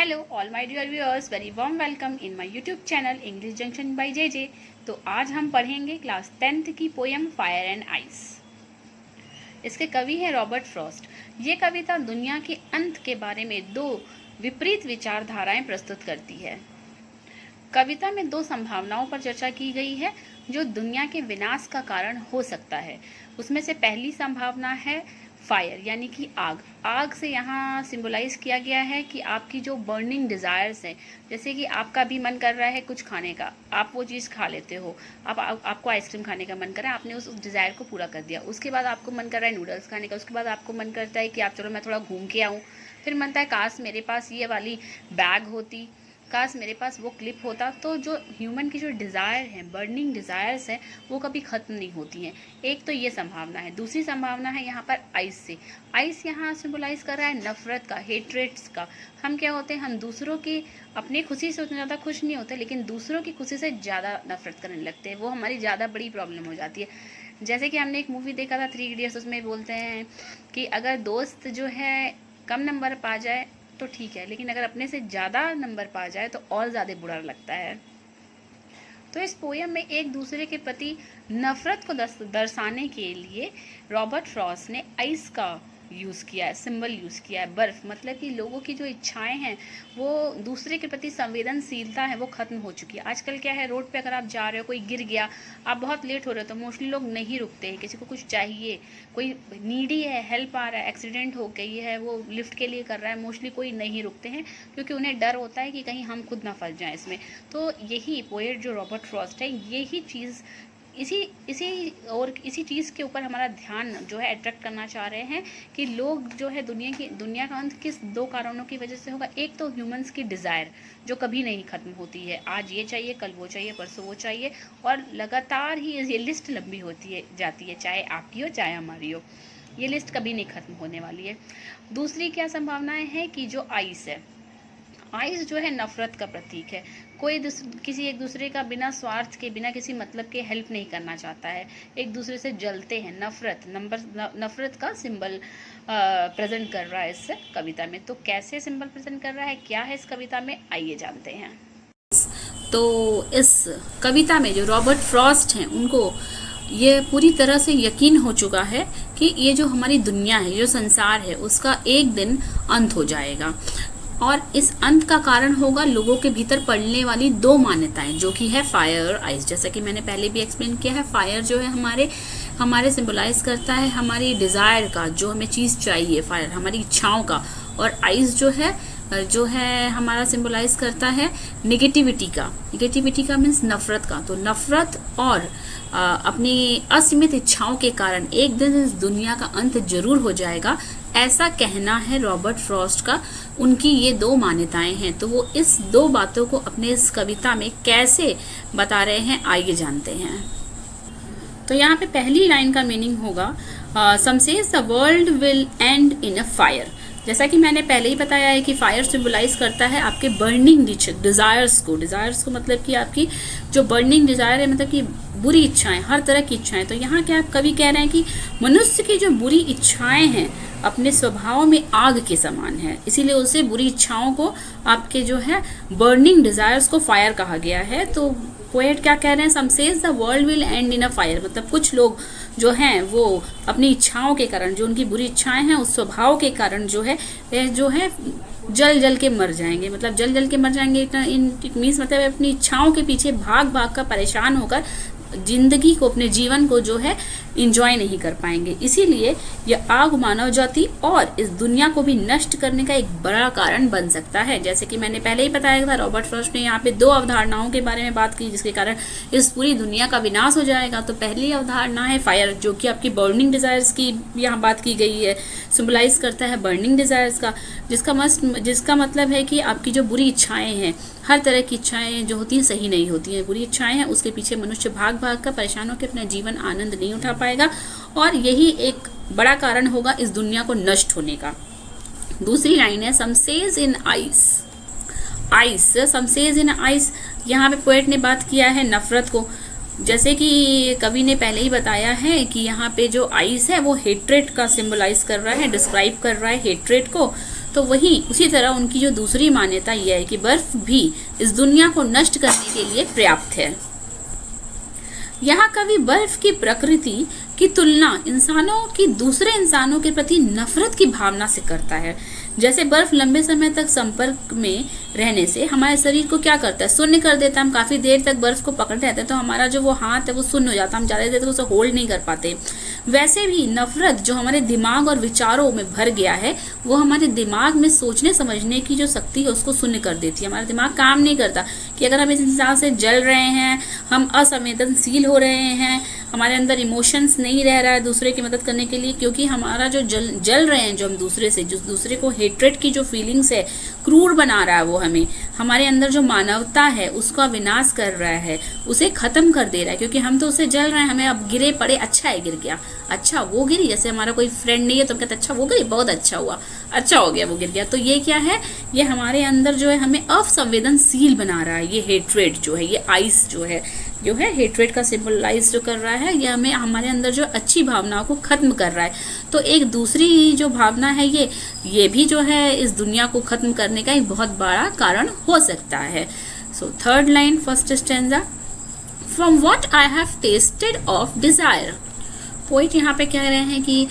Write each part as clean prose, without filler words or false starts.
Hello all my dear viewers, very warm welcome in my YouTube channel English junction by J. तो आज हम पढ़ेंगे class 10th की poem fire and ice. इसके कवि हैं रॉबर्ट फ्रॉस्ट। ये कविता दुनिया के अंत के बारे में दो विपरीत विचारधाराएं प्रस्तुत करती है। कविता में दो संभावनाओं पर चर्चा की गई है जो दुनिया के विनाश का कारण हो सकता है। उसमें से पहली संभावना है फायर, यानी कि आग। आग से यहाँ सिंबलाइज किया गया है कि आपकी जो बर्निंग डिज़ायर्स हैं, जैसे कि आपका भी मन कर रहा है कुछ खाने का, आप वो चीज़ खा लेते हो। आपको आइसक्रीम खाने का मन कर रहा है, आपने उस डिज़ायर को पूरा कर दिया। उसके बाद आपको मन कर रहा है नूडल्स खाने का, उसके बाद आपको मन करता है कि आप चलो मैं थोड़ा घूम के आऊँ। फिर मनता है काश मेरे पास ये वाली बैग होती, काश मेरे पास वो क्लिप होता। तो जो ह्यूमन की जो डिज़ायर है, बर्निंग डिज़ायर्स है, वो कभी ख़त्म नहीं होती हैं। एक तो ये संभावना है। दूसरी संभावना है यहाँ पर आइस से। आइस यहाँ सिंबलाइज कर रहा है नफ़रत का, हेट्रेट्स का। हम क्या होते हैं, हम दूसरों की अपनी खुशी से उतना ज़्यादा खुश नहीं होते, लेकिन दूसरों की खुशी से ज़्यादा नफ़रत करने लगते हैं। वो हमारी ज़्यादा बड़ी प्रॉब्लम हो जाती है। जैसे कि हमने एक मूवी देखा था 3 इडियट्स, उसमें बोलते हैं कि अगर दोस्त जो है कम नंबर पा जाए तो ठीक है, लेकिन अगर अपने से ज़्यादा नंबर पा जाए तो और ज़्यादा बुरा लगता है। तो इस पोयम में एक दूसरे के प्रति नफ़रत को दर्शाने के लिए रॉबर्ट फ्रॉस्ट ने आइस का यूज़ किया है, सिंबल यूज़ किया है। बर्फ़, मतलब कि लोगों की जो इच्छाएं हैं, वो दूसरे के प्रति संवेदनशीलता है, वो ख़त्म हो चुकी है। आजकल क्या है, रोड पे अगर आप जा रहे हो, कोई गिर गया, आप बहुत लेट हो रहे हो, तो मोस्टली लोग नहीं रुकते हैं। किसी को कुछ चाहिए, कोई नीडी है, हेल्प आ रहा है, एक्सीडेंट हो गई है, वो लिफ्ट के लिए कर रहा है, मोस्टली कोई नहीं रुकते हैं, क्योंकि उन्हें डर होता है कि कहीं हम खुद ना फंस जाएं इसमें। तो यही पोएट जो रॉबर्ट फ्रॉस्ट है, यही चीज़ इसी चीज़ के ऊपर हमारा ध्यान जो है अट्रैक्ट करना चाह रहे हैं कि लोग जो है दुनिया का अंत किस दो कारणों की वजह से होगा। एक तो ह्यूमंस की डिज़ायर जो कभी नहीं ख़त्म होती है। आज ये चाहिए, कल वो चाहिए, परसों वो चाहिए, और लगातार ही ये लिस्ट लंबी होती जाती है, चाहे आपकी हो चाहे हमारी हो। ये लिस्ट कभी नहीं ख़त्म होने वाली है। दूसरी क्या संभावनाएं हैं कि जो आइस है, आइस जो है नफ़रत का प्रतीक है। कोई किसी एक दूसरे का बिना स्वार्थ के, बिना किसी मतलब के हेल्प नहीं करना चाहता है, एक दूसरे से जलते हैं। नफ़रत का सिंबल प्रेजेंट कर रहा है इस कविता में। तो कैसे सिंबल प्रेजेंट कर रहा है, क्या है इस कविता में, आइए जानते हैं। तो इस कविता में जो रॉबर्ट फ्रॉस्ट हैं, उनको ये पूरी तरह से यकीन हो चुका है कि ये जो हमारी दुनिया है, जो संसार है, उसका एक दिन अंत हो जाएगा, और इस अंत का कारण होगा लोगों के भीतर पड़ने वाली दो मान्यताएं, जो कि है फायर और आइस। जैसा कि मैंने पहले भी एक्सप्लेन किया है, फायर जो है हमारे सिंबलाइज करता है हमारी डिज़ायर का, जो हमें चीज़ चाहिए, फायर हमारी इच्छाओं का, और आइस जो है हमारा सिंबलाइज करता है नेगेटिविटी का मीन्स नफ़रत का। तो नफ़रत और अपनी असीमित इच्छाओं के कारण एक दिन इस दुनिया का अंत जरूर हो जाएगा, ऐसा कहना है रॉबर्ट फ्रॉस्ट का। उनकी ये दो मान्यताएं हैं। तो वो इस दो बातों को अपने इस कविता में कैसे बता रहे हैं, आइए जानते हैं। तो यहाँ पे पहली लाइन का मीनिंग होगा, some says the world will end in a fire. जैसा कि मैंने पहले ही बताया है कि फायर सिंबलाइज करता है आपके बर्निंग डिज़ायर्स को मतलब कि आपकी जो बर्निंग डिज़ायर है, मतलब कि बुरी इच्छाएं, हर तरह की इच्छाएं। तो यहाँ क्या कवि कह रहे हैं कि मनुष्य की जो बुरी इच्छाएं हैं अपने स्वभाव में आग के समान है, इसीलिए उसे बुरी इच्छाओं को, आपके जो है बर्निंग डिज़ायर्स को फायर कहा गया है। तो पोएट क्या कह रहे हैं, some says the world will end in a fire, मतलब कुछ लोग जो हैं वो अपनी इच्छाओं के कारण, जो उनकी बुरी इच्छाएं हैं, उस स्वभाव के कारण जो है जल के मर जाएंगे। मतलब जल के मर जाएंगे इट मीन्स मतलब अपनी इच्छाओं के पीछे भाग कर परेशान होकर जिंदगी को, अपने जीवन को जो है इंजॉय नहीं कर पाएंगे। इसीलिए यह आग मानव जाति और इस दुनिया को भी नष्ट करने का एक बड़ा कारण बन सकता है। जैसे कि मैंने पहले ही बताया था, रॉबर्ट फ्रॉस्ट ने यहाँ पे दो अवधारणाओं के बारे में बात की जिसके कारण इस पूरी दुनिया का विनाश हो जाएगा। तो पहली अवधारणा है फायर, जो कि आपकी बर्निंग डिज़ायर्स की यहाँ बात की गई है, सिंबलाइज करता है बर्निंग डिज़ायर्स का, जिसका मतलब है कि आपकी जो बुरी इच्छाएं हैं, हर तरह की इच्छाएं जो होती हैं सही नहीं होती हैं, बुरी इच्छाएं हैं, उसके पीछे मनुष्य भाग कर परेशान होकर अपना जीवन आनंद नहीं उठा पाएगा, और यही एक बड़ा कारण होगा इस दुनिया को नष्ट होने का। दूसरी लाइन है, some says in ice, some says in ice. यहाँ पे पोएट ने बात किया है नफ़रत को। जैसे कि कवि ने पहले ही बताया है कि यहाँ पे जो आइस है वो हेट्रेट का सिंबलाइज कर रहा है, डिस्क्राइब कर रहा है हेट्रेट को। तो वही उसी तरह उनकी जो दूसरी मान्यता यह है कि बर्फ भी इस दुनिया को नष्ट करने के लिए पर्याप्त है। यहाँ कवि बर्फ की प्रकृति की तुलना इंसानों की दूसरे इंसानों के प्रति नफरत की भावना से करता है। जैसे बर्फ लंबे समय तक संपर्क में रहने से हमारे शरीर को क्या करता है, शून्य कर देता है। हम काफी देर तक बर्फ को पकड़ते रहते हैं तो हमारा जो वो हाथ है वो शून्य हो जाता है, हम ज्यादा देर तक उसे होल्ड नहीं कर पाते। वैसे भी नफरत जो हमारे दिमाग और विचारों में भर गया है वो हमारे दिमाग में सोचने समझने की जो शक्ति है उसको शून्य कर देती है। हमारा दिमाग काम नहीं करता कि अगर हम इस इंसान से जल रहे हैं, हम असंवेदनशील हो रहे हैं, हमारे अंदर इमोशंस नहीं रह रहा है दूसरे की मदद करने के लिए, क्योंकि हमारा जो जल रहे हैं, जो हम दूसरे से, जो दूसरे को हेट्रेट की जो फीलिंग्स है, क्रूर बना रहा है वो हमें, हमारे अंदर जो मानवता है उसका विनाश कर रहा है, उसे खत्म कर दे रहा है। क्योंकि हम तो उसे जल रहे हैं, हमें अब गिरे पड़े, अच्छा है गिर गया, अच्छा वो गिरी। जैसे हमारा कोई फ्रेंड नहीं है तो हम कहते अच्छा वो गिरी, बहुत अच्छा हुआ, अच्छा हो गया वो गिर गया। तो ये क्या है, ये हमारे अंदर जो है हमें असंवेदनशील बना रहा है। ये हेट्रेट जो है, ये आइस जो है हेट्रेट का सिंबलाइज जो कर रहा है, ये हमें हमारे अंदर जो अच्छी भावनाओं को खत्म कर रहा है। तो एक दूसरी जो भावना है ये भी जो है इस दुनिया को खत्म करने का एक बहुत बड़ा कारण हो सकता है। So third line, first stanza, from what I have tested of desire. Poet यहाँ पे कह रहे हैं कि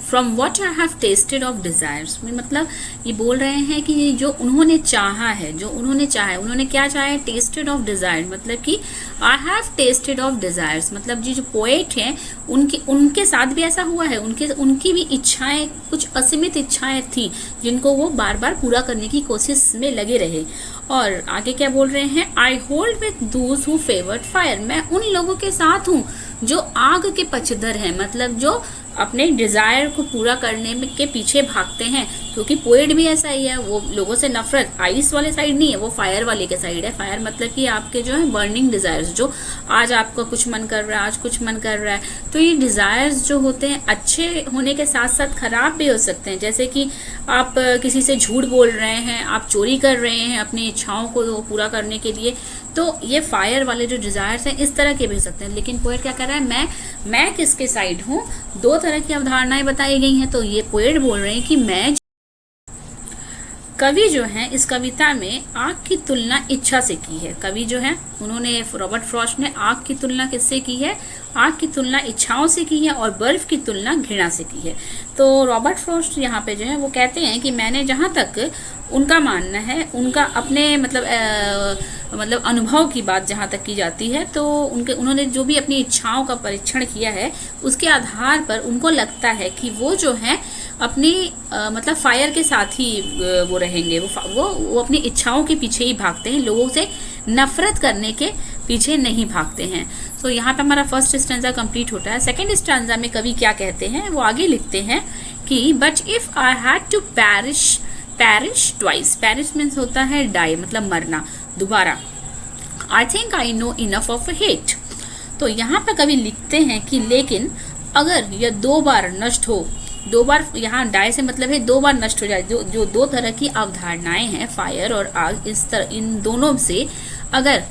from what I have tested of desires में, मतलब ये बोल रहे हैं कि जो उन्होंने चाहा है, जो उन्होंने चाहा है, उन्होंने क्या चाहा है, टेस्टेड ऑफ डिज़ायर, मतलब कि I have tested of desires, मतलब जी जो पोएट हैं उनके साथ भी ऐसा हुआ है। उनकी भी इच्छाएं, कुछ असीमित इच्छाएं थी जिनको वो बार बार पूरा करने की कोशिश में लगे रहे। और आगे क्या बोल रहे हैं, I hold with those who favoured fire, मैं उन लोगों के साथ हूँ जो आग के पक्षधर हैं, मतलब जो अपने डिज़ायर को पूरा करने के पीछे भागते हैं। क्योंकि पोएट भी ऐसा ही है, वो लोगों से नफरत आइस वाले साइड नहीं है, वो फायर वाले के साइड है। फायर मतलब कि आपके जो है बर्निंग डिज़ायर्स, जो आज आपका कुछ मन कर रहा है, आज कुछ मन कर रहा है। तो ये डिज़ायर्स जो होते हैं अच्छे होने के साथ साथ खराब भी हो सकते हैं। जैसे कि आप किसी से झूठ बोल रहे हैं, आप चोरी कर रहे हैं अपनी इच्छाओं को पूरा करने के लिए, तो ये फायर वाले जो डिज़ायर्स हैं इस तरह के भी हो सकते हैं। लेकिन पोएट क्या कर रहा है, मैं किसके साइड हूँ, दो तरह की अवधारणाएं बताई गई हैं। तो ये पोएट बोल रहे हैं कि मैं, कवि जो है इस कविता में आग की तुलना इच्छा से की है। कवि जो है उन्होंने, रॉबर्ट फ्रॉस्ट ने आग की तुलना किससे की है, आग की तुलना इच्छाओं से की है और बर्फ की तुलना घृणा से की है। तो रॉबर्ट फ्रॉस्ट यहाँ पे जो है वो कहते हैं कि मैंने, जहाँ तक उनका मानना है, उनका अपने मतलब अनुभव की बात जहाँ तक की जाती है, तो उन्होंने जो भी अपनी इच्छाओं का परीक्षण किया है उसके आधार पर उनको लगता है कि वो जो है अपनी मतलब फायर के साथ ही वो रहेंगे, वो अपनी इच्छाओं के पीछे ही भागते हैं, लोगों से नफरत करने के पीछे नहीं भागते हैं। तो यहाँ पे हमारा फर्स्ट स्टैंजा कंप्लीट होता है। सेकंड स्टैंजा में कवि क्या कहते हैं, वो आगे लिखते हैं कि but if I had to perish twice, perish means होता है डाई, मतलब मरना, दोबारा, I think I know enough of hate. तो यहाँ पर कवि लिखते हैं कि लेकिन अगर यह दो बार नष्ट हो, दो बार, यहाँ डाई से मतलब है दो बार नष्ट हो जाए, जो दो तरह की अवधारणाएं हैं, फायर और आग, इन दोनों से अगर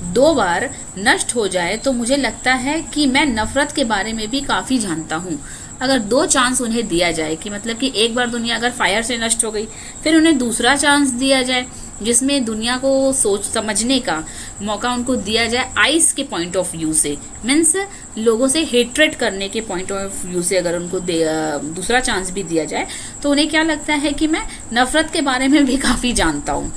दो बार नष्ट हो जाए तो मुझे लगता है कि मैं नफरत के बारे में भी काफ़ी जानता हूँ। अगर दो चांस उन्हें दिया जाए, कि मतलब कि एक बार दुनिया अगर फायर से नष्ट हो गई, फिर उन्हें दूसरा चांस दिया जाए जिसमें दुनिया को सोच समझने का मौका उनको दिया जाए आइस के पॉइंट ऑफ व्यू से, मीन्स लोगों से हेट्रेट करने के पॉइंट ऑफ व्यू से अगर उनको दूसरा चांस भी दिया जाए, तो उन्हें क्या लगता है कि मैं नफरत के बारे में भी काफ़ी जानता हूँ।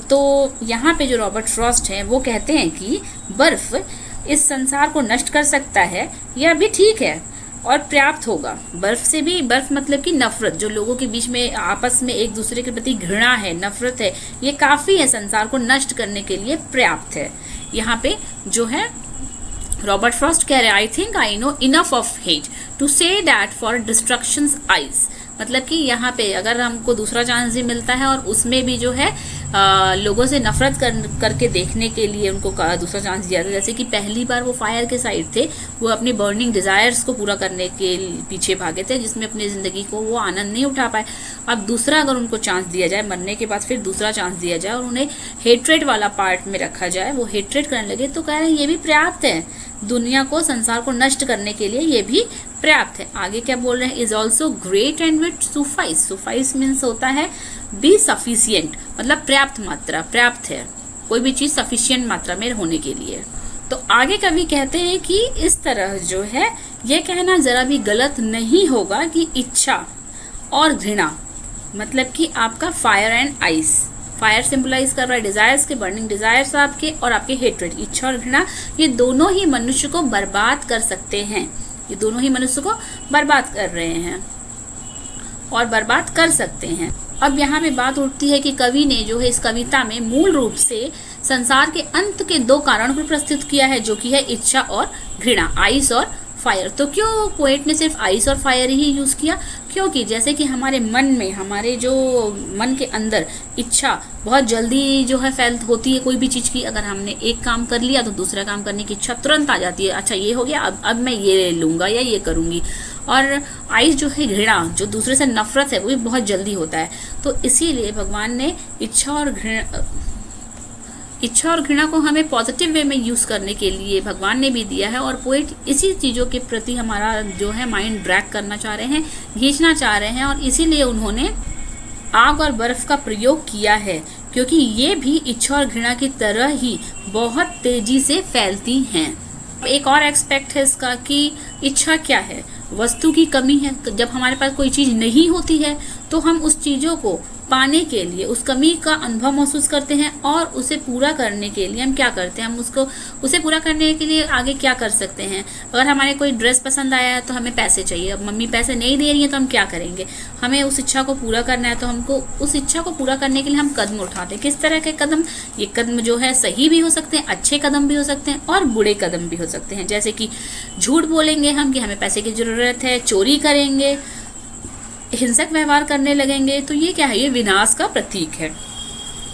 तो यहाँ पे जो रॉबर्ट फ्रॉस्ट हैं वो कहते हैं कि बर्फ इस संसार को नष्ट कर सकता है, यह भी ठीक है और पर्याप्त होगा। बर्फ से भी, बर्फ मतलब कि नफरत, जो लोगों के बीच में आपस में एक दूसरे के प्रति घृणा है, नफरत है, ये काफ़ी है, संसार को नष्ट करने के लिए पर्याप्त है। यहाँ पे जो है रॉबर्ट फ्रॉस्ट कह रहे हैं, I think I know enough of hate to say that for destructions ice, मतलब कि यहाँ पे अगर हमको दूसरा चांस भी मिलता है और उसमें भी जो है लोगों से नफरत करके देखने के लिए उनको दूसरा चांस दिया था। जैसे कि पहली बार वो फायर के साइड थे, वो अपनी बर्निंग डिज़ायर्स को पूरा करने के पीछे भागे थे, जिसमें अपनी ज़िंदगी को वो आनंद नहीं उठा पाए। अब दूसरा अगर उनको चांस दिया जाए, मरने के बाद फिर दूसरा चांस दिया जाए और उन्हें हेट्रेट वाला पार्ट में रखा जाए, वो हेट्रेट करने लगे, तो कह रहे हैं ये भी पर्याप्त है, दुनिया को, संसार को नष्ट करने के लिए ये भी पर्याप्त है। आगे क्या बोल रहे हैं, is also great and would suffice. Suffice means होता है बी सफिशियंट, मतलब पर्याप्त मात्रा, पर्याप्त है कोई भी चीज सफिशियंट मात्रा में होने के लिए। तो आगे कवि कहते हैं कि इस तरह जो है ये कहना जरा भी गलत नहीं होगा कि इच्छा और घृणा, मतलब कि आपका fire and ice, fire symbolise कर रहा है डिजायर्स के, बर्निंग डिजायर्स आपके, और आपके हेट्रेड, इच्छा और घृणा, ये दोनों ही मनुष्य को बर्बाद कर सकते हैं, ये दोनों ही मनुष्य को बर्बाद कर रहे हैं और बर्बाद कर सकते हैं। अब यहाँ पे बात उठती है कि कवि ने जो है इस कविता में मूल रूप से संसार के अंत के दो कारणों को प्रस्तुत किया है, जो कि है इच्छा और घृणा, आइस और फायर। तो क्यों पोएट ने सिर्फ आइस और फायर ही यूज किया? क्योंकि जैसे कि हमारे मन में, हमारे जो मन के अंदर इच्छा बहुत जल्दी जो है फैल होती है कोई भी चीज़ की, अगर हमने एक काम कर लिया तो दूसरा काम करने की इच्छा तुरंत आ जाती है, अच्छा ये हो गया, अब मैं ये लूँगा या ये करूँगी। और आइस जो है घृणा, जो दूसरे से नफरत है, वो भी बहुत जल्दी होता है। तो इसीलिए भगवान ने इच्छा और घृणा को हमें पॉजिटिव वे में यूज़ करने के लिए भगवान ने भी दिया है, और पोएट इसी चीज़ों के प्रति हमारा जो है माइंड ड्रैग करना चाह रहे हैं, खींचना चाह रहे हैं, और इसीलिए उन्होंने आग और बर्फ का प्रयोग किया है, क्योंकि ये भी इच्छा और घृणा की तरह ही बहुत तेजी से फैलती हैं। एक और एस्पेक्ट है इसका कि इच्छा क्या है, वस्तु की कमी है। जब हमारे पास कोई चीज़ नहीं होती है तो हम उस चीज़ों को पाने के लिए उस कमी का अनुभव महसूस करते हैं, और उसे पूरा करने के लिए हम क्या करते हैं, हम उसे पूरा करने के लिए आगे क्या कर सकते हैं। अगर हमारे कोई ड्रेस पसंद आया है तो हमें पैसे चाहिए, अब मम्मी पैसे नहीं दे रही है तो हम क्या करेंगे, हमें उस इच्छा को पूरा करना है, तो हमको उस इच्छा को पूरा करने के लिए हम कदम उठाते हैं। किस तरह के कदम? ये कदम जो है सही भी हो सकते हैं, अच्छे कदम भी हो सकते हैं, और बुरे कदम भी हो सकते हैं। जैसे कि झूठ बोलेंगे हम कि हमें पैसे की ज़रूरत है, चोरी करेंगे, हिंसक व्यवहार करने लगेंगे, तो ये क्या है, ये विनाश का प्रतीक है।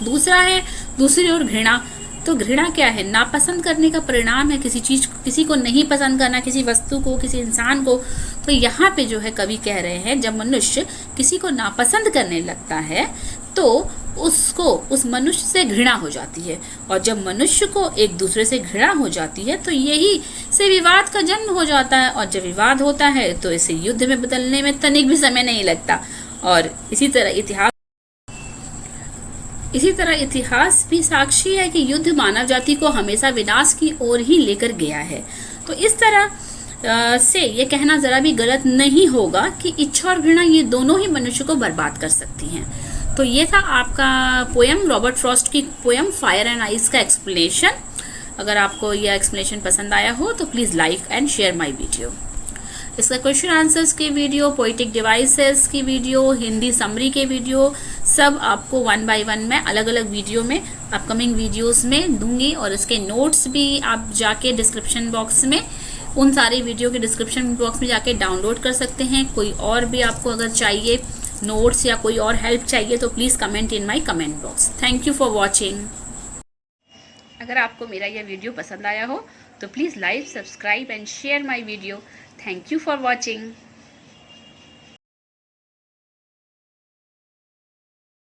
दूसरा है दूसरी ओर घृणा। तो घृणा क्या है? नापसंद करने का परिणाम है, किसी चीज, किसी को नहीं पसंद करना, किसी वस्तु को, किसी इंसान को। तो यहाँ पे जो है कवि कह रहे हैं, जब मनुष्य किसी को नापसंद करने लगता है तो उसको, उस मनुष्य से घृणा हो जाती है, और जब मनुष्य को एक दूसरे से घृणा हो जाती है तो यही से विवाद का जन्म हो जाता है, और जब विवाद होता है तो इसे युद्ध में बदलने में तनिक भी समय नहीं लगता। और इसी तरह इतिहास भी साक्षी है कि युद्ध मानव जाति को हमेशा विनाश की ओर ही लेकर गया है। तो इस तरह से ये कहना जरा भी गलत नहीं होगा कि इच्छा और घृणा ये दोनों ही मनुष्य को बर्बाद कर सकती हैं। तो ये था आपका पोएम, रॉबर्ट फ्रॉस्ट की पोएम फायर एंड आइस का एक्सप्लेनेशन। अगर आपको यह एक्सप्लेनेशन पसंद आया हो तो please like and share my video. इसका क्वेश्चन आंसर्स की वीडियो, पोइटिक डिवाइसेस की वीडियो, हिंदी समरी के वीडियो, सब आपको 1 बाय 1 में अलग अलग वीडियो में अपकमिंग वीडियोस में दूंगी, और इसके नोट्स भी आप जाके डिस्क्रिप्शन बॉक्स में, उन सारे वीडियो के डिस्क्रिप्शन बॉक्स में जाके डाउनलोड कर सकते हैं। कोई और भी आपको अगर चाहिए नोट्स या कोई और हेल्प चाहिए तो please comment in my comment box. Thank you for watching. अगर आपको मेरा यह वीडियो पसंद आया हो तो please like, subscribe and share my video. Thank you for watching.